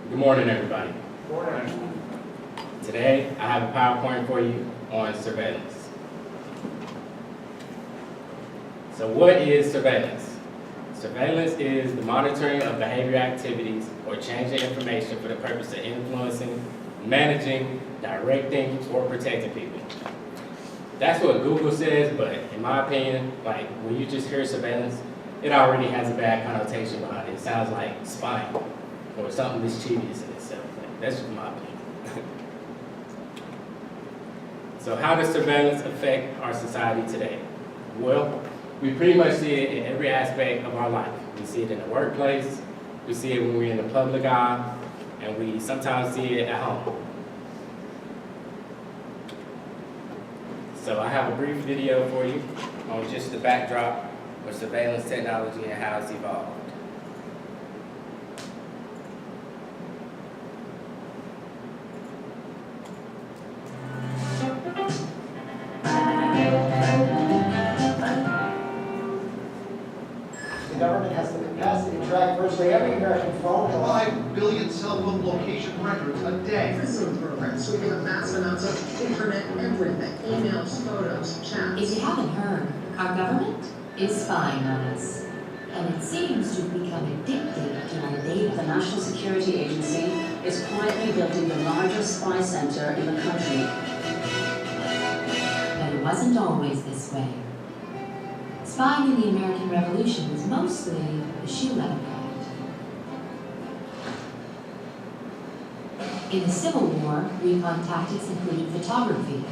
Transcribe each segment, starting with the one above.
Good morning, everybody. Good morning. Today, I have a PowerPoint for you on surveillance. So what is surveillance? Surveillance is the monitoring of behavior activities or changing information for the purpose of influencing, managing, directing, or protecting people. That's what Google says, but in my opinion, like when you just hear surveillance, it already has a bad connotation behind it. It sounds like spying or something mischievous in itself. That's just my opinion. So how does surveillance affect our society today? Well, we pretty much see it in every aspect of our life. We see it in the workplace, we see it when we're in the public eye, and we sometimes see it at home. So I have a brief video for you on just the backdrop of surveillance technology and how it's evolved. The government has the capacity to track virtually every American phone. 5 billion cell phone location records a day. Prison programs sweeping up massive amounts of internet everything, emails, photos, chats. If you haven't heard, our government is spying on us. And it seems to have become addicted to our data. The National Security Agency is quietly building the largest spy center in the country. But it wasn't always this way. Spying in the American Revolution was mostly the shoe leather kind. In the Civil War, recon tactics included photography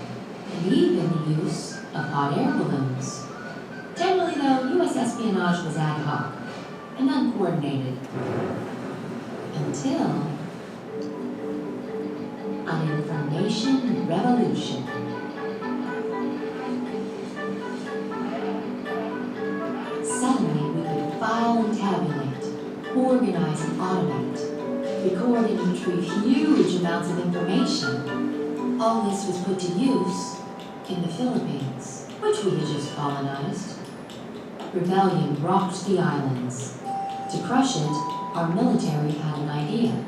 and even the use of hot air balloons. Generally, though, U.S. espionage was ad hoc and uncoordinated until an information revolution. Suddenly, we could file and tabulate, organize and automate, record and retrieve huge amounts of information. All this was put to use in the Philippines, which we had just colonized. Rebellion rocked the islands. To crush it, our military had an idea.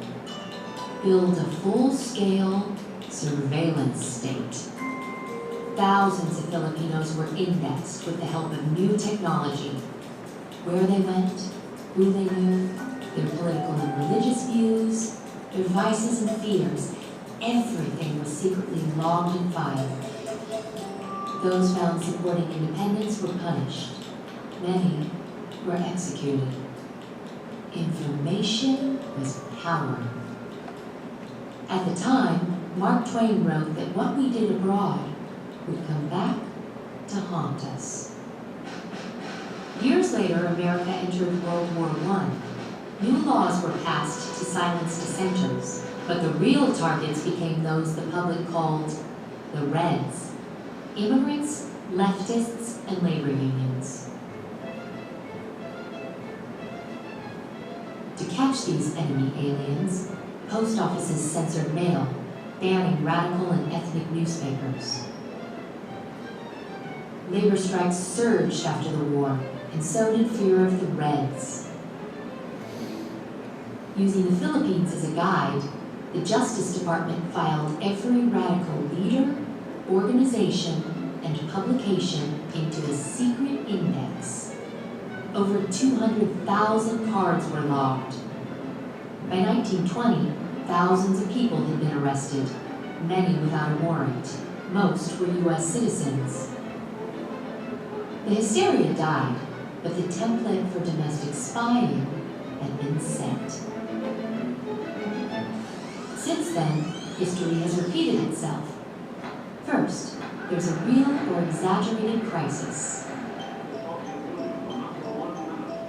Build a full-scale surveillance state. Thousands of Filipinos were indexed with the help of new technology. Where they went, who they knew, their political and religious views, their vices and fears, everything was secretly logged and filed. Those found supporting independence were punished. Many were executed. Information was power. At the time, Mark Twain wrote that what we did abroad would come back to haunt us. Years later, America entered World War I. New laws were passed to silence dissenters, but the real targets became those the public called the Reds: immigrants, leftists, and labor unions. To catch these enemy aliens, post offices censored mail, banning radical and ethnic newspapers. Labor strikes surged after the war, and so did fear of the Reds. Using the Philippines as a guide, the Justice Department filed every radical leader, organization, and publication into a secret index. Over 200,000 cards were logged. By 1920, thousands of people had been arrested, many without a warrant. Most were U.S. citizens. The hysteria died, but the template for domestic spying had been set. Since then, history has repeated itself. First, there's a real or exaggerated crisis.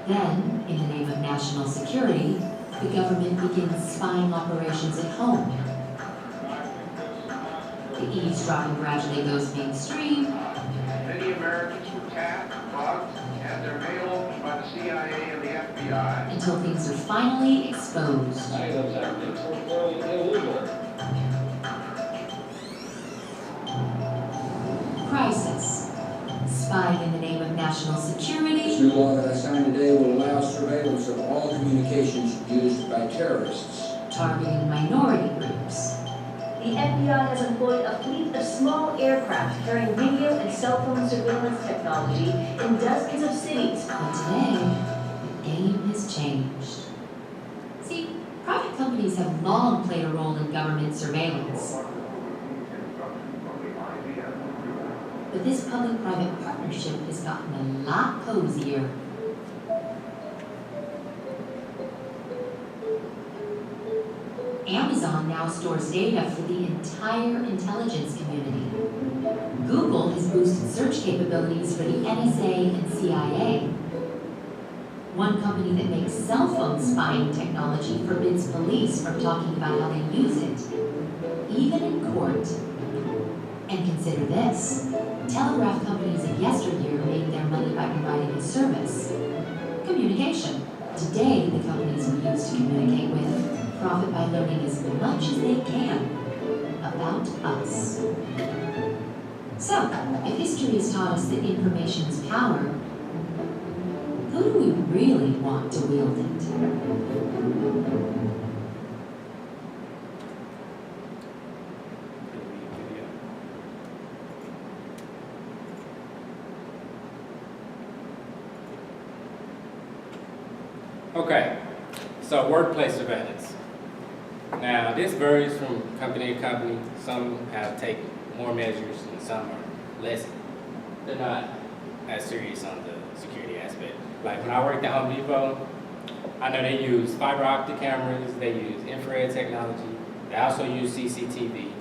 Then, in the name of national security, the government begins spying operations at home. The eavesdropping gradually goes mainstream. Many Americans were tapped, bugged, had their mail opened by the CIA and the FBI. Until things are finally exposed. Those activities were clearly illegal. Crisis. Spying in the name of national security. This new law that I signed today will allow surveillance of all communications used by terrorists. targeting minority groups. The FBI has employed a fleet of small aircraft carrying video and cell phone surveillance technology in dozens of cities. But today, the game has changed. See, private companies have long played a role in government surveillance. But this public-private partnership has gotten a lot cozier. Amazon now stores data for the entire intelligence community. Google has boosted search capabilities for the NSA and CIA. One company that makes cell phone spying technology forbids police from talking about how they use it, even in court. And consider this, telegraph companies of yesteryear made their money by providing a service, communication. Today, the companies we use to communicate with profit by learning as much as they can about us. So, if history has taught us that information is power, who do we really want to wield it? Okay, so workplace surveillance. Now, this varies from company to company. Some have taken more measures and some are less. They're not as serious on the security aspect. Like when I worked at Home Depot, I know they use fiber optic cameras, they use infrared technology, they also use CCTV,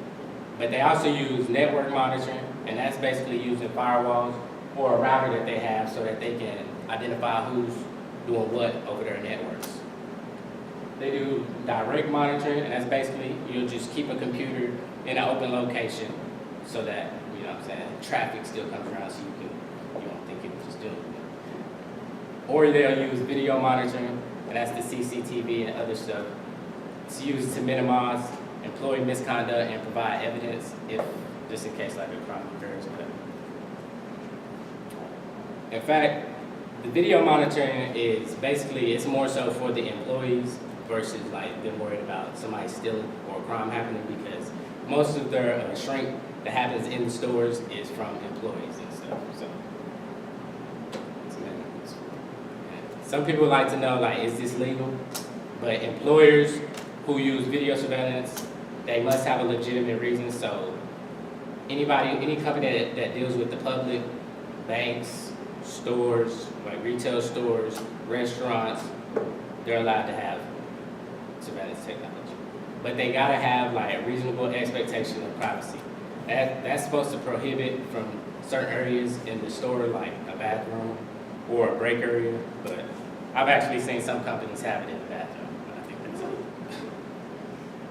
but they also use network monitoring, and that's basically using firewalls or a router that they have so that they can identify who's doing what over their networks. They do direct monitoring, and that's basically you'll just keep a computer in an open location so that, you know what I'm saying, traffic still comes around so you don't think it was just doing it. Or they'll use video monitoring, and that's the CCTV and other stuff. It's used to minimize employee misconduct and provide evidence if, just in case like a crime occurs. In fact, the video monitoring is basically, it's more so for the employees versus like them worried about somebody stealing or a crime happening, because most of their shrink that happens in the stores is from employees and stuff. So some people like to know, like, is this legal? But employers who use video surveillance, they must have a legitimate reason. So any company that deals with the public, banks, stores, like retail stores, restaurants, they're allowed to have surveillance technology. But they gotta have like a reasonable expectation of privacy. That's supposed to prohibit from certain areas in the store, like a bathroom or a break area, but I've actually seen some companies have it in the bathroom, and I think that's illegal.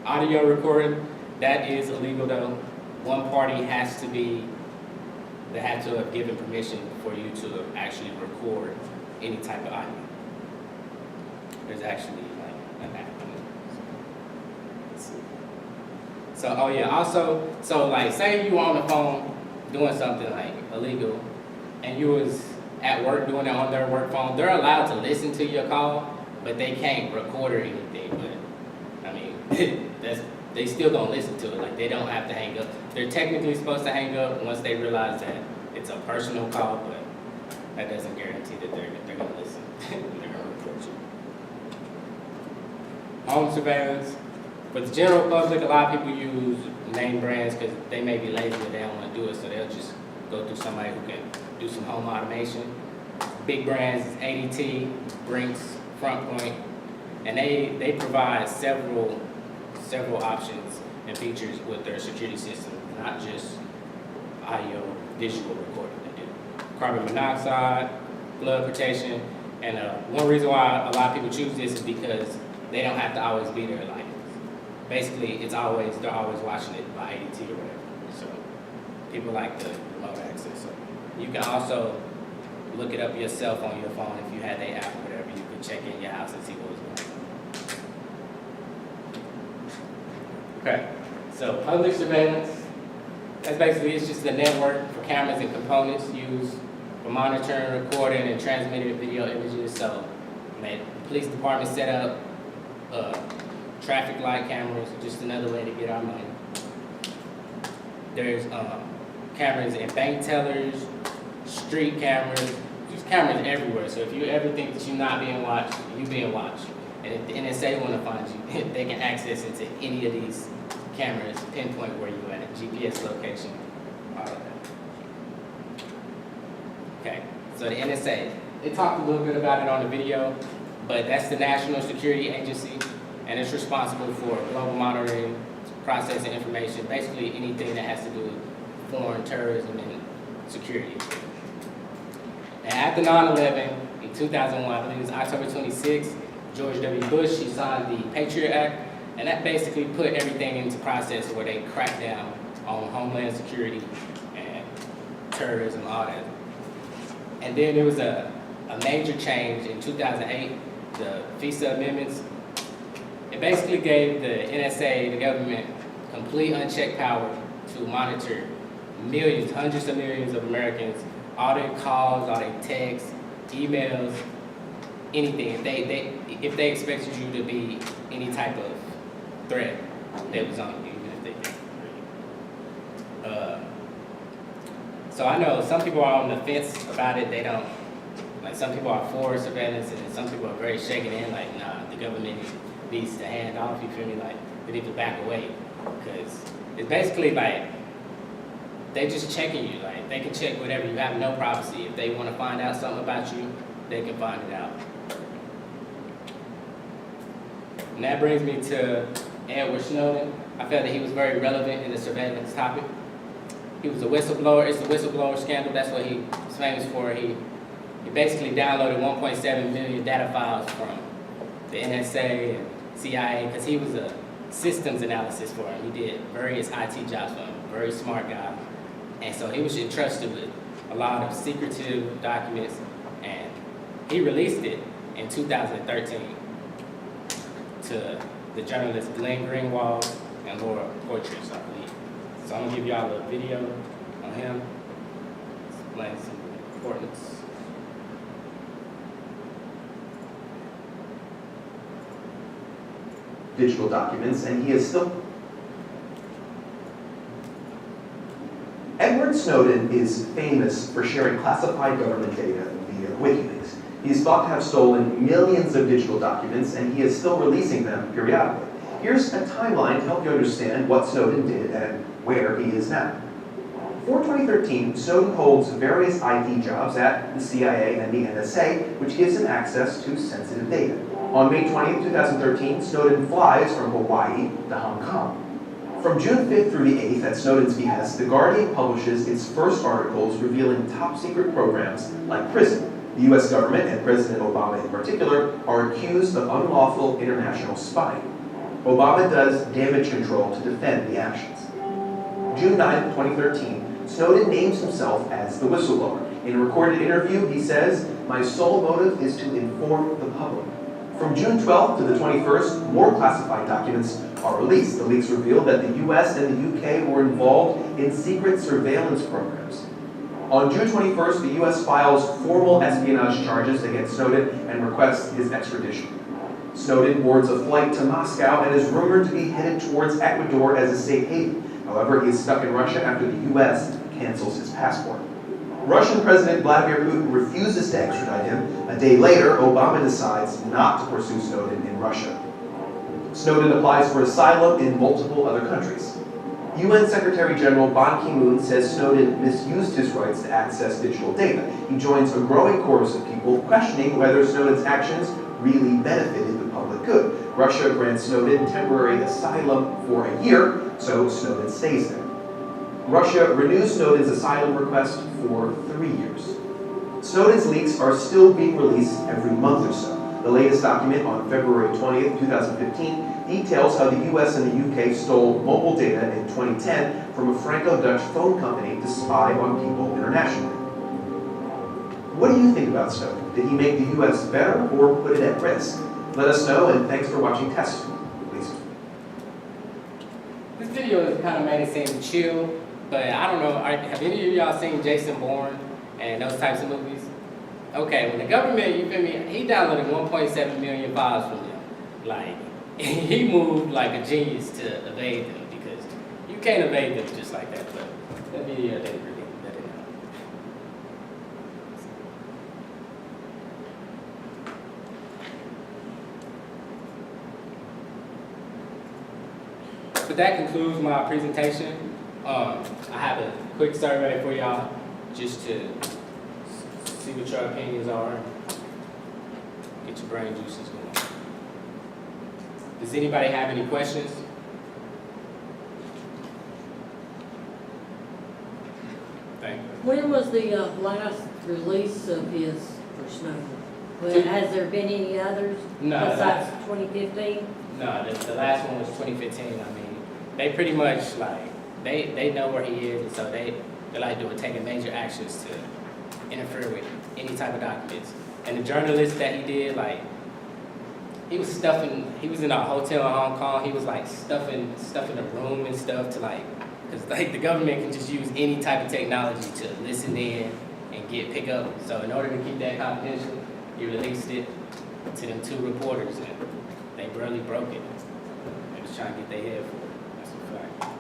Audio recording, that is illegal though. One party has to they have to have given permission for you to actually record any type of audio. There's actually like an app. So, oh yeah, also, so like say you were on the phone doing something like illegal and you was at work doing it on their work phone, they're allowed to listen to your call, but they can't record or anything. But I mean, they still don't listen to it. Like they don't have to hang up. They're technically supposed to hang up once they realize that it's a personal call, but that doesn't guarantee that they're going to listen. They're going to record you. Home surveillance. For the general public, a lot of people use name brands because they may be lazy and they don't want to do it, so they'll just go through somebody who can do some home automation. Big brands is ADT, Brinks, FrontPoint, and they provide several options and features with their security system, not just audio, visual recording. They do carbon monoxide, flood protection, and one reason why a lot of people choose this is because they don't have to always be there. Like basically, they're always watching it by ADT or whatever. So people like the remote access. So you can also look it up yourself on your phone if you had the app or whatever. You can check in your house and see what's going on. Okay, so public surveillance. That's basically, it's just a network for cameras and components used for monitoring, recording, and transmitting video images. So, the police department set up traffic light cameras, just another way to get our money. There's cameras in bank tellers, street cameras, just cameras everywhere. So if you ever think that you're not being watched, you're being watched. And if the NSA want to find you, they can access into any of these cameras, pinpoint where you're at, GPS location, all of that. Okay, so the NSA, they talked a little bit about it on the video, but that's the National Security Agency, and it's responsible for global monitoring, processing information, basically anything that has to do with foreign terrorism and security. And after 9/11, in 2001, I believe it was October 26, George W. Bush, he signed the Patriot Act, and that basically put everything into process where they cracked down on homeland security and terrorism, all that. And then there was a major change in 2008, the FISA amendments. It basically gave the NSA, the government, complete unchecked power to monitor millions, hundreds of millions of Americans, all their calls, all their texts, emails, anything. If they expected you to be any type of threat that was on you, even if they didn't. So I know some people are on the fence about it. They don't, like some people are for surveillance, and some people are very shaken in, like, nah, the government needs to hand off, you feel me? Like, they need to back away. Because it's basically like, they just checking you. Like, they can check whatever, you have no privacy. If they want to find out something about you, they can find it out. And that brings me to Edward Snowden. I felt that he was very relevant in the surveillance topic. He was a whistleblower. It's the whistleblower scandal. That's what he was famous for. He basically downloaded 1.7 million data files from the NSA and CIA because he was a systems analysis for him. He did various IT jobs for him. Very smart guy. And so he was entrusted with a lot of secretive documents, and he released it in 2013 to the journalists Glenn Greenwald and Laura Poitras, I believe. So I'm gonna give y'all a video on him, explain some importance. Digital documents, and he is still... Edward Snowden is famous for sharing classified government data via WikiLeaks. He is thought to have stolen millions of digital documents, and he is still releasing them periodically. Here's a timeline to help you understand what Snowden did and where he is now. Before 2013, Snowden holds various IT jobs at the CIA and the NSA, which gives him access to sensitive data. On May 20, 2013, Snowden flies from Hawaii to Hong Kong. From June 5th through the 8th, at Snowden's behest, The Guardian publishes its first articles revealing top-secret programs like PRISM. The U.S. government, and President Obama in particular, are accused of unlawful international spying. Obama does damage control to defend the actions. June 9, 2013, Snowden names himself as the whistleblower. In a recorded interview, he says, "My sole motive is to inform the public." From June 12th to the 21st, more classified documents are released. The leaks reveal that the US and the UK were involved in secret surveillance programs. On June 21st, the US files formal espionage charges against Snowden and requests his extradition. Snowden boards a flight to Moscow and is rumored to be headed towards Ecuador as a safe haven. However, he is stuck in Russia after the US cancels his passport. Russian President Vladimir Putin refuses to extradite him. A day later, Obama decides not to pursue Snowden in Russia. Snowden applies for asylum in multiple other countries. UN Secretary General Ban Ki-moon says Snowden misused his rights to access digital data. He joins a growing chorus of people questioning whether Snowden's actions really benefited the public good. Russia grants Snowden temporary asylum for a year, so Snowden stays there. Russia renews Snowden's asylum request for 3 years. Snowden's leaks are still being released every month or so. The latest document on February 20th, 2015 details how the US and the UK stole mobile data in 2010 from a Franco-Dutch phone company to spy on people internationally. What do you think about Snowden? Did he make the US better or put it at risk? Let us know, and thanks for watching Test. Please. This video has kind of made it seem chill, but I don't know, have any of y'all seen Jason Bourne and those types of movies? Okay, when the government, you feel me, he downloaded 1.7 million files from them. Like, And he moved like a genius to evade them because you can't evade them just like that. But that video didn't really let it out. But that concludes my presentation. I have a quick survey for y'all just to see what your opinions are. Get your brain juices going. Does anybody have any questions? Thank you. When was the last release of his for Snowden? Well, has there been any others No, besides 2015? No, the last one was 2015. I mean, they pretty much like, they know where he is, and so they like taking major actions to interfere with any type of documents. And the journalist that he did, like, he was in a hotel in Hong Kong, he was like stuffing the room and stuff to like, because like the government can just use any type of technology to listen in and pick up. So in order to keep that confidential, he released it to them 2 reporters, and they barely broke it. They was trying to get their head for it. That's a fact.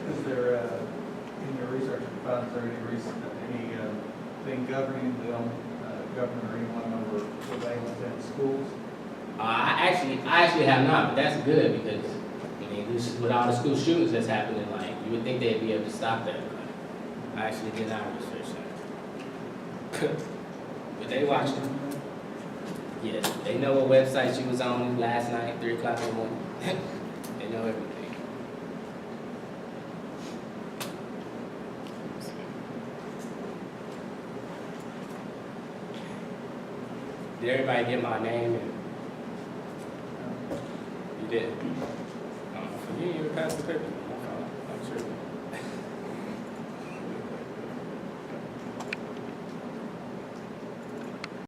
Is there, in your research, is there anything governing them, government or anyone over surveillance in schools? I actually have not, but that's good because I mean, this is with all the school shootings that's happening. Like, you would think they'd be able to stop that. But I actually did not research that. But they watched it. Yes, they know what website she was on last night, 3 o'clock in the morning. They know everything. Did everybody get my name? You did? You didn't even pass the paper.